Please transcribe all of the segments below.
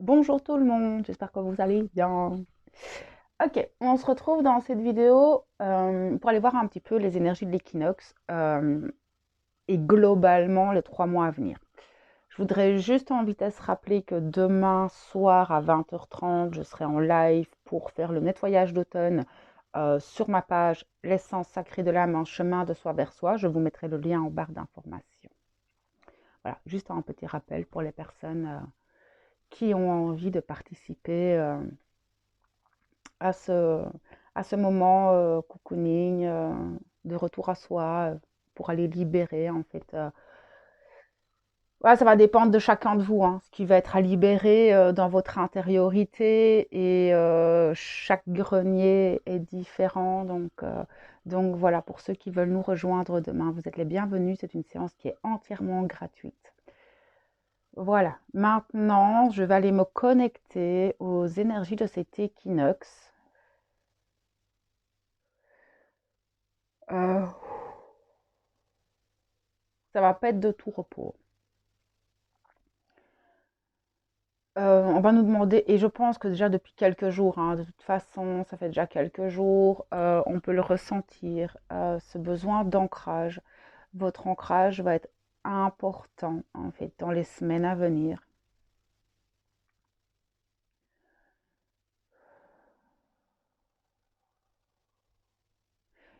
Bonjour tout le monde, j'espère que vous allez bien. Ok, on se retrouve dans cette vidéo pour aller voir un petit peu les énergies de l'équinoxe et globalement les 3 mois à venir. Je voudrais juste en vitesse rappeler que demain soir à 20h30, je serai en live pour faire le nettoyage d'automne sur ma page L'essence sacrée de l'âme, un chemin de soi vers soi. Je vous mettrai le lien en barre d'informations. Voilà, juste un petit rappel pour les personnes qui ont envie de participer à ce, à ce moment cocooning, de retour à soi, pour aller libérer en fait. Ouais, ça va dépendre de chacun de vous, hein, ce qui va être à libérer dans votre intériorité et chaque grenier est différent. Donc voilà, pour ceux qui veulent nous rejoindre demain, vous êtes les bienvenus. C'est une séance qui est entièrement gratuite. Voilà, maintenant je vais aller me connecter aux énergies de cet équinoxe. Euh, Ça va pas être de tout repos. On va nous demander, et je pense que déjà depuis quelques jours, hein, de toute façon, ça fait déjà quelques jours, on peut le ressentir, ce besoin d'ancrage. Votre ancrage va être important, en fait, dans les semaines à venir.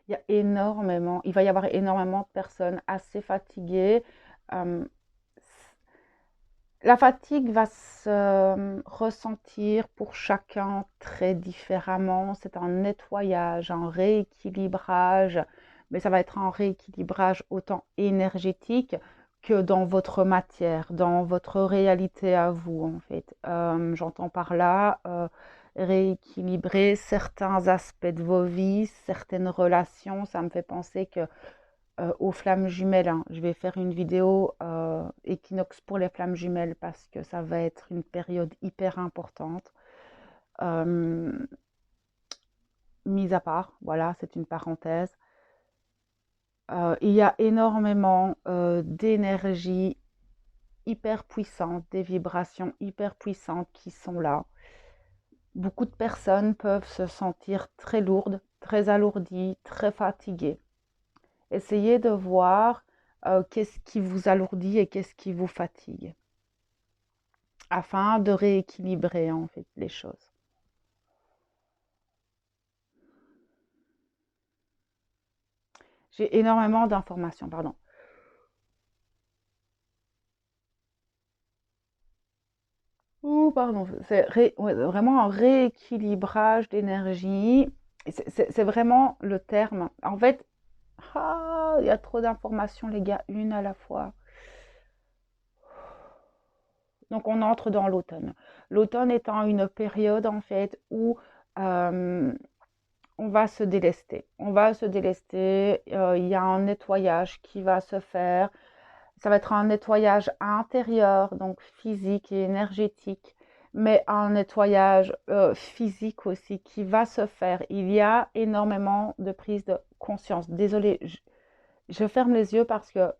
Il va y avoir énormément de personnes assez fatiguées. Euh, La fatigue va se ressentir pour chacun très différemment. C'est un nettoyage, un rééquilibrage, mais ça va être un rééquilibrage autant énergétique que dans votre matière, dans votre réalité à vous, en fait. J'entends par là rééquilibrer certains aspects de vos vies, certaines relations. Ça me fait penser que aux flammes jumelles, hein. Je vais faire une vidéo équinoxe pour les flammes jumelles parce que ça va être une période hyper importante. Euh, Mise à part, voilà, c'est une parenthèse. Il y a énormément d'énergie hyper puissante, des vibrations hyper puissantes qui sont là. Beaucoup de personnes peuvent se sentir très lourdes, très alourdies, très fatiguées. Essayez de voir qu'est-ce qui vous alourdit et qu'est-ce qui vous fatigue, afin de rééquilibrer en fait les choses. J'ai énormément d'informations, pardon. Ouh, pardon, ouais, vraiment un rééquilibrage d'énergie. C'est vraiment le terme. En fait, il y a trop d'informations, les gars, une à la fois. Donc, on entre dans l'automne. L'automne étant une période, en fait, où euh, on va se délester. On va se délester. Il y a un nettoyage qui va se faire. Ça va être un nettoyage intérieur, donc physique et énergétique, mais un nettoyage physique aussi qui va se faire. Il y a énormément de prise de conscience. Désolée, je ferme les yeux parce que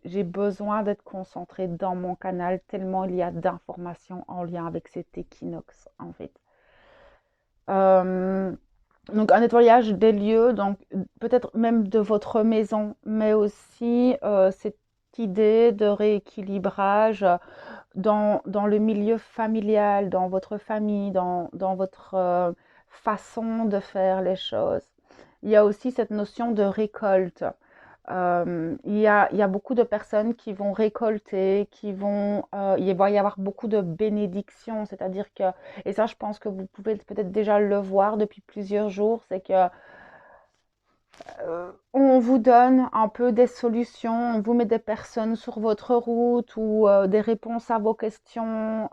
j'ai besoin d'être concentrée dans mon canal tellement il y a d'informations en lien avec cet équinoxe, en fait. Euh, donc un nettoyage des lieux, donc peut-être même de votre maison, mais aussi cette idée de rééquilibrage dans le milieu familial, dans votre famille, dans votre façon de faire les choses. Il y a aussi cette notion de récolte. Il y a beaucoup de personnes qui vont récolter, il va y avoir beaucoup de bénédictions, c'est-à-dire que, et ça je pense que vous pouvez peut-être déjà le voir depuis plusieurs jours, c'est que on vous donne un peu des solutions, on vous met des personnes sur votre route ou des réponses à vos questions,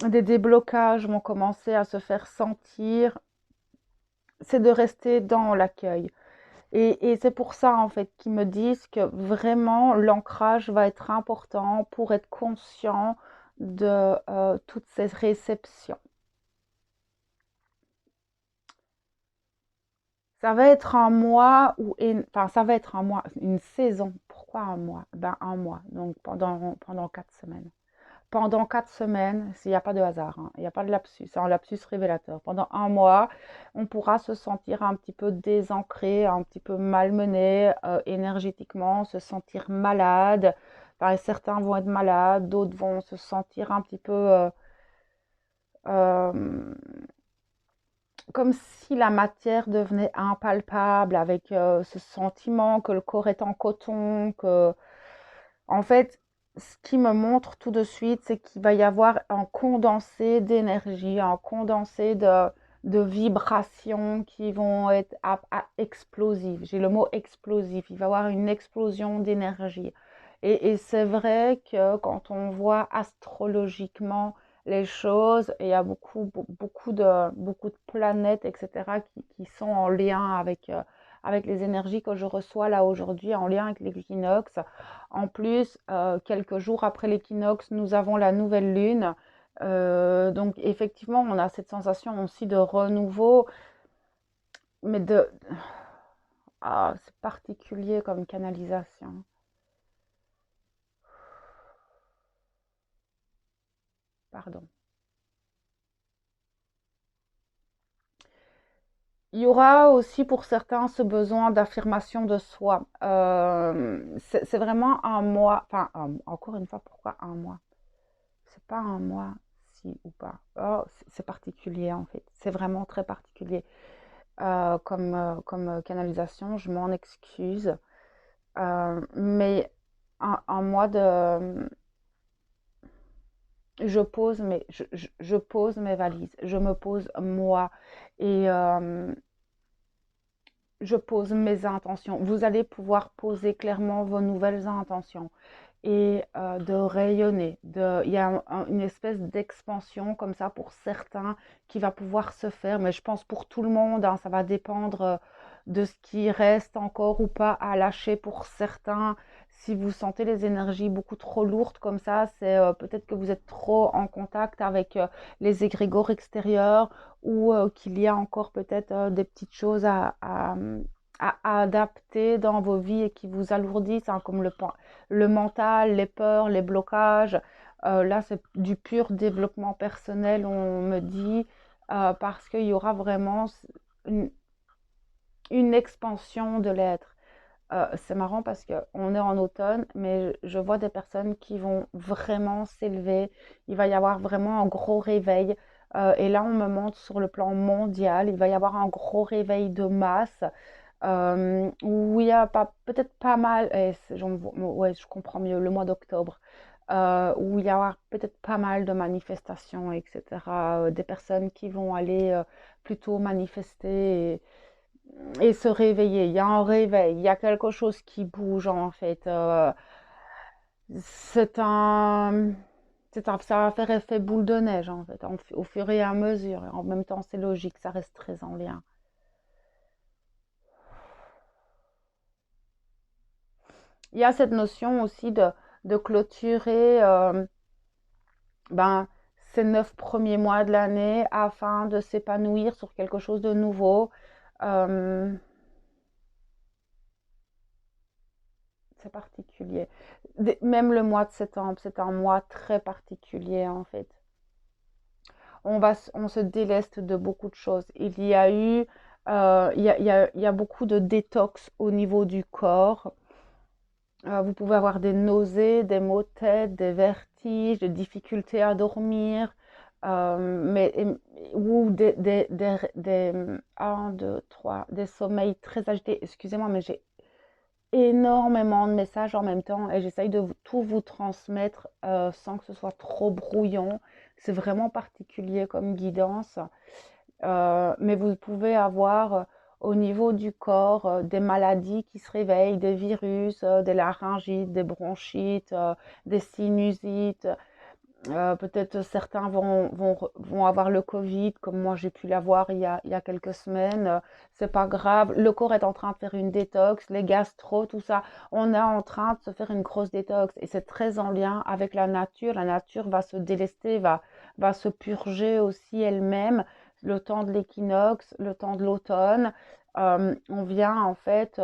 des déblocages vont commencer à se faire sentir. C'est de rester dans l'accueil. Et c'est pour ça, en fait, qu'ils me disent que vraiment l'ancrage va être important pour être conscient de toutes ces réceptions. Ça va être un mois enfin, ça va être un mois, une saison. Pourquoi un mois? Ben, un mois, donc pendant 4 semaines. pendant 4 semaines, il n'y a pas de hasard, hein, il n'y a pas de lapsus, c'est un lapsus révélateur. Pendant un mois, on pourra se sentir un petit peu désancré, un petit peu malmené énergétiquement, se sentir malade. Enfin, certains vont être malades, d'autres vont se sentir un petit peu euh, comme si la matière devenait impalpable, avec ce sentiment que le corps est en coton, que en fait, ce qui me montre tout de suite, c'est qu'il va y avoir un condensé d'énergie, un condensé de vibrations qui vont être explosives. J'ai le mot explosif. Il va y avoir une explosion d'énergie. Et c'est vrai que quand on voit astrologiquement les choses, il y a beaucoup de planètes, etc., qui sont en lien avec les énergies que je reçois là aujourd'hui, en lien avec l'équinoxe. En plus, quelques jours après l'équinoxe, nous avons la nouvelle lune. Donc effectivement, on a cette sensation aussi de renouveau, mais c'est particulier comme canalisation. Pardon. Il y aura aussi pour certains ce besoin d'affirmation de soi. C'est vraiment un mois, enfin, encore une fois, pourquoi un mois? C'est pas un mois, si ou pas. Oh, c'est particulier en fait. C'est vraiment très particulier. Comme canalisation, je m'en excuse. Mais un mois de... je pose mes valises, je me pose moi et je pose mes intentions. Vous allez pouvoir poser clairement vos nouvelles intentions et de rayonner. Il y a une espèce d'expansion comme ça pour certains qui va pouvoir se faire, mais je pense pour tout le monde, hein, ça va dépendre de ce qui reste encore ou pas à lâcher pour certains. Si vous sentez les énergies beaucoup trop lourdes comme ça, c'est peut-être que vous êtes trop en contact avec les égrégores extérieurs ou qu'il y a encore peut-être des petites choses à adapter dans vos vies et qui vous alourdissent, hein, comme le mental, les peurs, les blocages. Là, c'est du pur développement personnel, on me dit, parce qu'il y aura vraiment une, une expansion de l'être. C'est marrant parce qu'on est en automne, mais je vois des personnes qui vont vraiment s'élever. Il va y avoir vraiment un gros réveil. Et là, on me montre sur le plan mondial, il va y avoir un gros réveil de masse où il y a peut-être pas mal, ouais, je comprends mieux, le mois d'octobre, où il y aura peut-être pas mal de manifestations, etc. Des personnes qui vont aller plutôt manifester et se réveiller. Il y a un réveil, il y a quelque chose qui bouge en fait. C'est un, ça va faire effet boule de neige en fait, au fur et à mesure. En même temps, c'est logique, ça reste très en lien. Il y a cette notion aussi de clôturer ben, ces 9 premiers mois de l'année afin de s'épanouir sur quelque chose de nouveau. Euh, c'est particulier. Même le mois de septembre, c'est un mois très particulier en fait. On se déleste de beaucoup de choses. Il y a eu, il y a beaucoup de détox au niveau du corps. Vous pouvez avoir des nausées, des maux de tête, des vertiges, des difficultés à dormir, ou un, deux, trois, des sommeils très agités. Excusez-moi, mais j'ai énormément de messages en même temps et j'essaye de tout vous transmettre sans que ce soit trop brouillon. C'est vraiment particulier comme guidance. Mais vous pouvez avoir au niveau du corps des maladies qui se réveillent, des virus, des laryngites, des bronchites, des sinusites. Peut-être certains vont avoir le Covid, comme moi j'ai pu l'avoir il y a quelques semaines. C'est pas grave. Le corps est en train de faire une détox, les gastro, tout ça. On est en train de se faire une grosse détox et c'est très en lien avec la nature. La nature va se délester, va se purger aussi elle-même le temps de l'équinoxe, le temps de l'automne. On vient en fait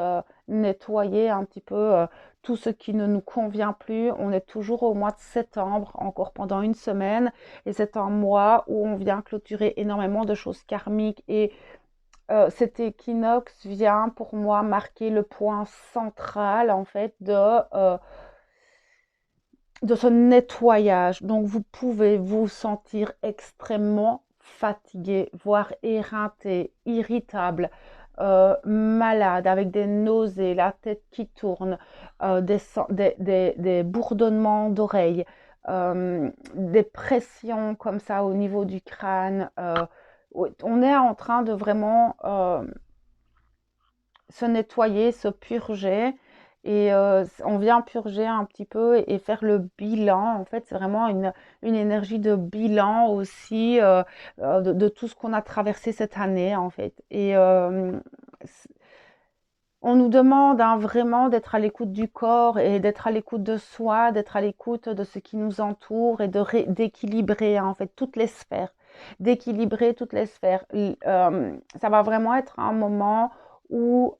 nettoyer un petit peu tout ce qui ne nous convient plus. On est toujours au mois de septembre, encore pendant une semaine, et c'est un mois où on vient clôturer énormément de choses karmiques. Et cet équinoxe vient pour moi marquer le point central en fait de ce nettoyage. Donc vous pouvez vous sentir extrêmement fatigué, voire éreinté, irritable, malade, avec des nausées, la tête qui tourne, des bourdonnements d'oreilles, des pressions comme ça au niveau du crâne. Oui, on est en train de vraiment se nettoyer, se purger. Et on vient purger un petit peu et faire le bilan. En fait, c'est vraiment une énergie de bilan aussi de tout ce qu'on a traversé cette année, en fait. Et on nous demande hein, vraiment d'être à l'écoute du corps et d'être à l'écoute de soi, d'être à l'écoute de ce qui nous entoure et d'équilibrer hein, en fait toutes les sphères, d'équilibrer toutes les sphères. Ça va vraiment être un moment où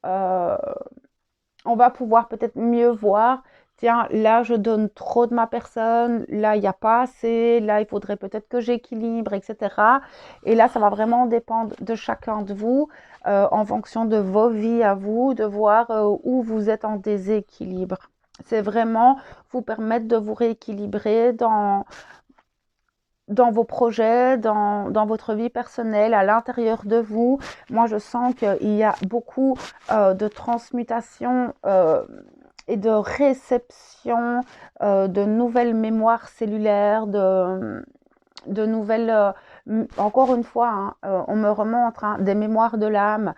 on va pouvoir peut-être mieux voir, tiens, là je donne trop de ma personne, là il n'y a pas assez, là il faudrait peut-être que j'équilibre, etc. Et là, ça va vraiment dépendre de chacun de vous, en fonction de vos vies à vous, de voir où vous êtes en déséquilibre. C'est vraiment vous permettre de vous rééquilibrer dans vos projets, dans votre vie personnelle, à l'intérieur de vous. Moi, je sens qu'il y a beaucoup de transmutation et de réception de nouvelles mémoires cellulaires, de nouvelles, encore une fois, hein, on me remontre hein, des mémoires de l'âme.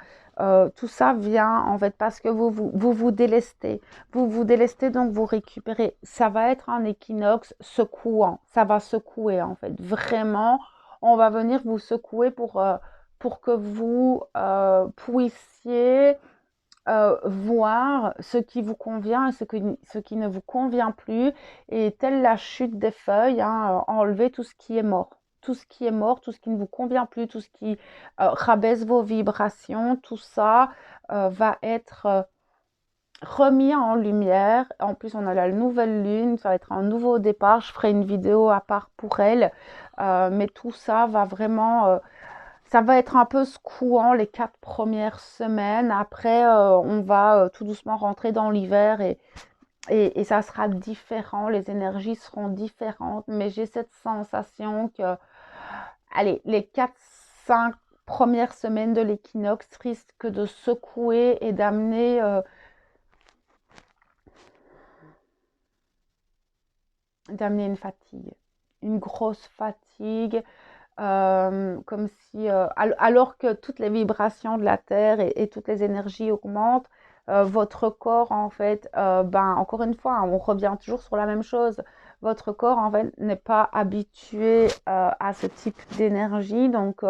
Tout ça vient en fait parce que vous délestez. Vous vous délestez, donc vous récupérez. Ça va être un équinoxe secouant. Ça va secouer en fait. Vraiment, on va venir vous secouer pour que vous puissiez voir ce qui vous convient et ce qui ne vous convient plus. Et telle la chute des feuilles, hein, enlever tout ce qui est mort. Tout ce qui est mort, tout ce qui ne vous convient plus, tout ce qui rabaisse vos vibrations, tout ça va être remis en lumière. En plus, on a la nouvelle lune, ça va être un nouveau départ. Je ferai une vidéo à part pour elle. Mais tout ça va vraiment ça va être un peu secouant les 4 premières semaines. Après, on va tout doucement rentrer dans l'hiver et ça sera différent. Les énergies seront différentes. Mais j'ai cette sensation que, allez, les 4-5 premières semaines de l'équinoxe risquent de secouer et d'amener une fatigue. Une grosse fatigue. Comme si, alors que toutes les vibrations de la Terre et toutes les énergies augmentent, votre corps, en fait, ben, encore une fois, hein, on revient toujours sur la même chose. Votre corps, en fait, n'est pas habitué à ce type d'énergie. Donc,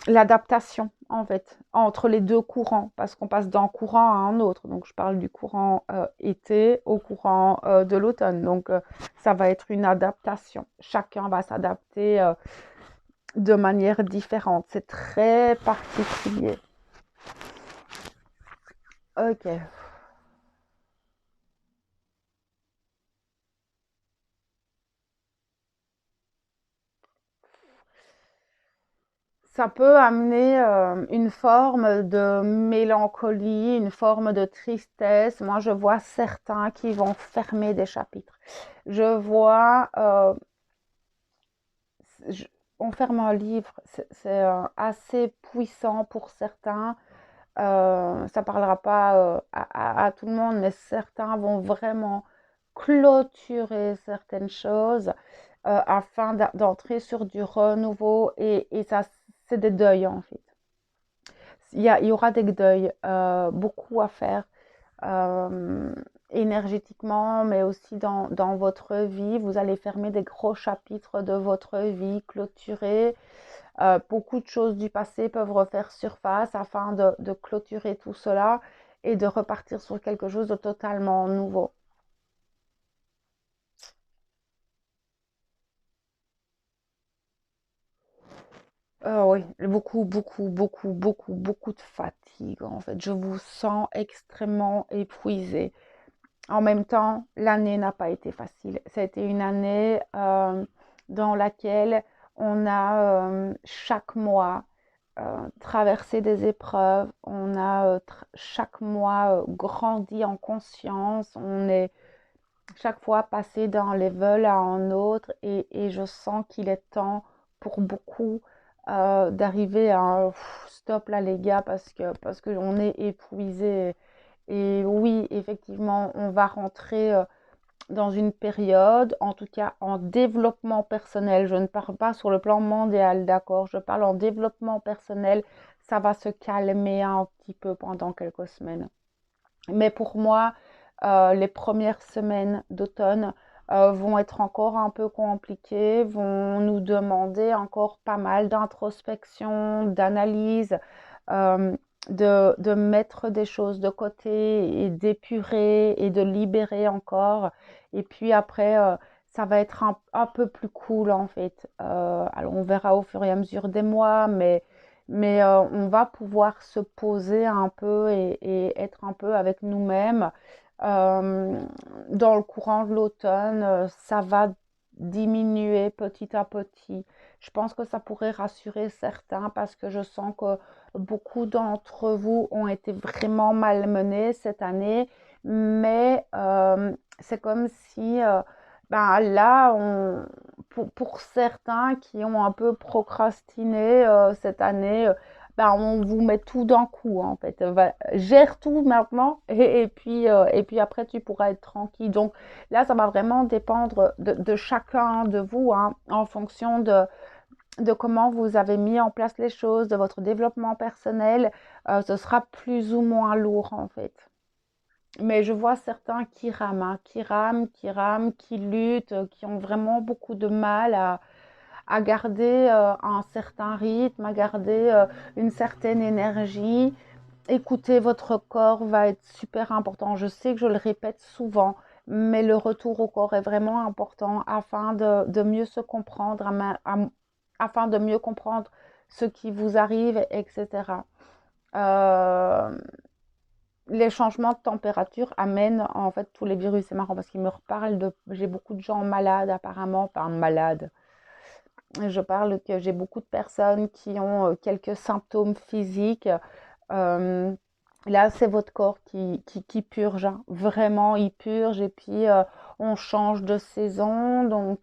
l'adaptation, en fait, entre les deux courants, parce qu'on passe d'un courant à un autre. Donc, je parle du courant été au courant de l'automne. Donc, ça va être une adaptation. Chacun va s'adapter de manière différente. C'est très particulier. Ok. Ça peut amener une forme de mélancolie, une forme de tristesse. Moi, je vois certains qui vont fermer des chapitres. Je vois, je- on ferme un livre, c'est assez puissant pour certains. Ça parlera pas à tout le monde, mais certains vont vraiment clôturer certaines choses afin d'entrer sur du renouveau et ça, c'est des deuils en fait. Il y aura des deuils, beaucoup à faire euh, énergétiquement, mais aussi dans votre vie. Vous allez fermer des gros chapitres de votre vie, clôturer. Beaucoup de choses du passé peuvent refaire surface afin de clôturer tout cela et de repartir sur quelque chose de totalement nouveau. Oui, beaucoup, beaucoup, beaucoup, beaucoup, beaucoup de fatigue en fait. Je vous sens extrêmement épuisé. En même temps, l'année n'a pas été facile. Ça a été une année dans laquelle on a chaque mois traversé des épreuves, on a chaque mois grandi en conscience, on est chaque fois passé d'un level à un autre et je sens qu'il est temps pour beaucoup d'arriver à un stop là les gars parce que on est épuisé. Et oui, effectivement, on va rentrer dans une période, en tout cas en développement personnel. Je ne parle pas sur le plan mondial, d'accord? Je parle en développement personnel. Ça va se calmer un petit peu pendant quelques semaines. Mais pour moi, les premières semaines d'automne vont être encore un peu compliquées, vont nous demander encore pas mal d'introspection, d'analyse, euh, de mettre des choses de côté et d'épurer et de libérer encore. Et puis après, ça va être un peu plus cool en fait. Alors on verra au fur et à mesure des mois, mais on va pouvoir se poser un peu et être un peu avec nous-mêmes. Euh, Dans le courant de l'automne, ça va diminuer petit à petit. Je pense que ça pourrait rassurer certains parce que je sens que beaucoup d'entre vous ont été vraiment malmenés cette année, mais c'est comme si ben là, pour certains qui ont un peu procrastiné cette année, ben on vous met tout d'un coup en fait. Gère tout maintenant et puis après tu pourras être tranquille. Donc là, ça va vraiment dépendre de chacun de vous hein, en fonction de comment vous avez mis en place les choses, de votre développement personnel. Ce sera plus ou moins lourd en fait. Mais je vois certains qui rament, hein, qui rament, qui luttent, qui ont vraiment beaucoup de mal à garder un certain rythme, à garder une certaine énergie. Écouter votre corps va être super important. Je sais que je le répète souvent, mais le retour au corps est vraiment important afin de mieux se comprendre, afin de mieux comprendre ce qui vous arrive, etc. Euh, les changements de température amènent en fait tous les virus. C'est marrant parce qu'ils me reparlent de. J'ai beaucoup de gens malades apparemment, enfin malades. Je parle que j'ai beaucoup de personnes qui ont quelques symptômes physiques. Euh, Là, c'est votre corps qui purge, hein. Vraiment, il purge et puis on change de saison, donc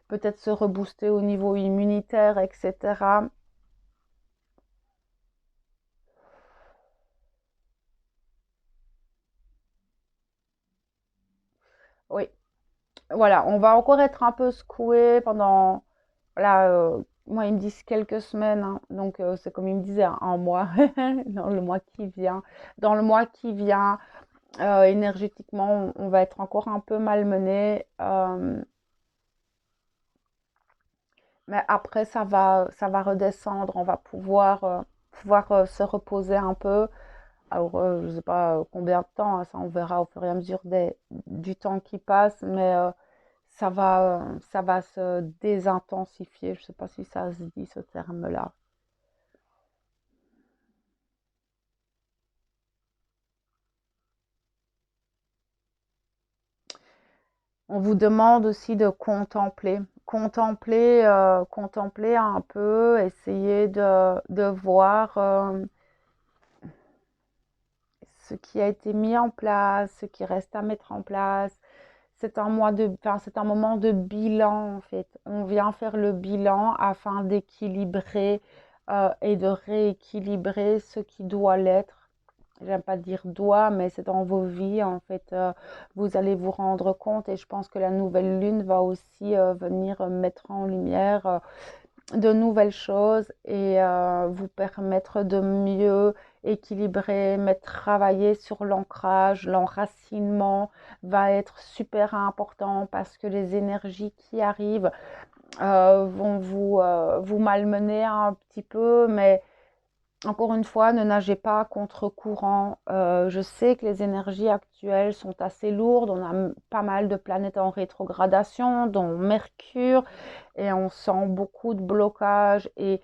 peut-être se rebooster au niveau immunitaire, etc. Oui, voilà, on va encore être un peu secoué pendant, voilà, moi ils me disent quelques semaines, hein, donc c'est comme ils me disaient un mois, dans le mois qui vient. Dans le mois qui vient, énergétiquement, on va être encore un peu malmené, mais après ça va redescendre, on va pouvoir se reposer un peu. Alors, je ne sais pas combien de temps, hein, ça on verra au fur et à mesure du temps qui passe, mais ça va se désintensifier. Je ne sais pas si ça se dit ce terme-là. On vous demande aussi de contempler, contempler un peu, essayer de voir ce qui a été mis en place, ce qui reste à mettre en place. Enfin, c'est un moment de bilan en fait. On vient faire le bilan afin d'équilibrer et de rééquilibrer ce qui doit l'être. J'aime pas dire doit, mais c'est dans vos vies en fait. Vous allez vous rendre compte et je pense que la nouvelle lune va aussi venir mettre en lumière de nouvelles choses et vous permettre de mieux équilibrer, mais travailler sur l'ancrage, l'enracinement va être super important parce que les énergies qui arrivent vont vous malmener un petit peu, mais encore une fois, ne nagez pas contre courant. Je sais que les énergies actuelles sont assez lourdes. On a pas mal de planètes en rétrogradation, dont Mercure, et on sent beaucoup de blocages. Et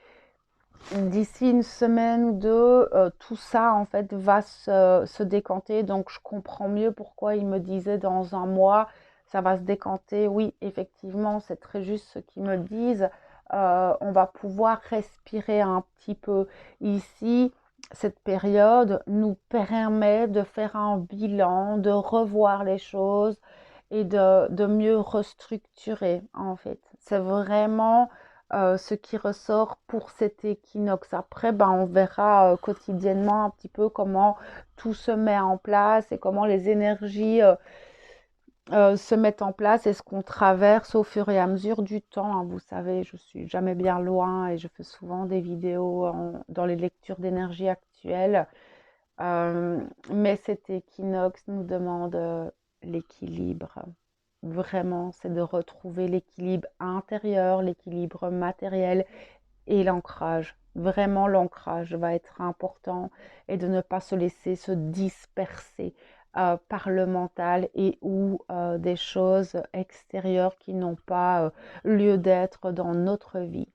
D'ici une semaine ou deux, tout ça en fait va se décanter. Donc je comprends mieux pourquoi il me disait dans un mois, ça va se décanter. Oui, effectivement, c'est très juste ce qu'ils me disent. On va pouvoir respirer un petit peu. Ici, cette période nous permet de faire un bilan, de revoir les choses et de mieux restructurer en fait. C'est vraiment ce qui ressort pour cet équinoxe. Après, ben, on verra quotidiennement un petit peu comment tout se met en place et comment les énergies se mettent en place et ce qu'on traverse au fur et à mesure du temps, hein. Vous savez, je suis jamais bien loin et je fais souvent des vidéos dans les lectures d'énergie actuelles. Euh, mais cet équinoxe nous demande l'équilibre. Vraiment, c'est de retrouver l'équilibre intérieur, l'équilibre matériel et l'ancrage. Vraiment, l'ancrage va être important et de ne pas se laisser se disperser par le mental et ou des choses extérieures qui n'ont pas lieu d'être dans notre vie.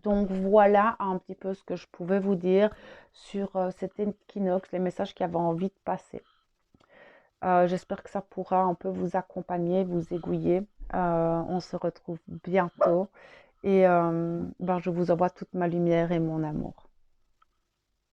Donc voilà un petit peu ce que je pouvais vous dire sur cet équinoxe, les messages qui avaient envie de passer. J'espère que ça pourra un peu vous accompagner, vous aiguiller. On se retrouve bientôt et ben, je vous envoie toute ma lumière et mon amour.